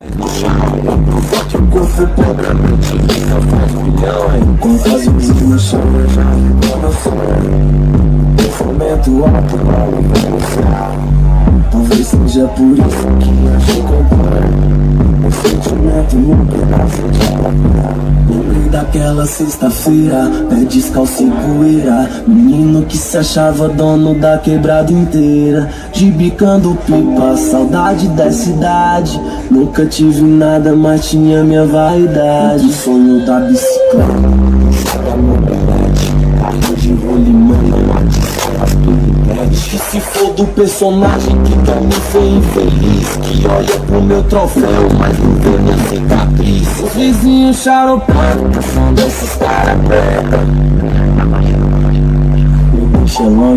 Que o corpo pedra, a mente fica faz milhão. Enquanto as luzes no chão eu já vivo no sonho. Eu fomento alto pra vivenciar. Talvez seja por isso que eu te comparo. O sentimento no pedaço de papel. Lembrei daquela sexta-feira, pé descalço e poeira. Menino que se achava dono da quebrada inteira. Gibicando pipa, saudade da cidade. Nunca tive nada, mas tinha minha vaidade. O sonho da bicicleta, da mobilete. Carro de rolimã, não adianta tudo repete. Que se for do personagem que também foi infeliz, que olha pro meu troféu, mas não vê minha cicatriz. Os vizinhos charopando, que são desses caras preta. O bicho é longe.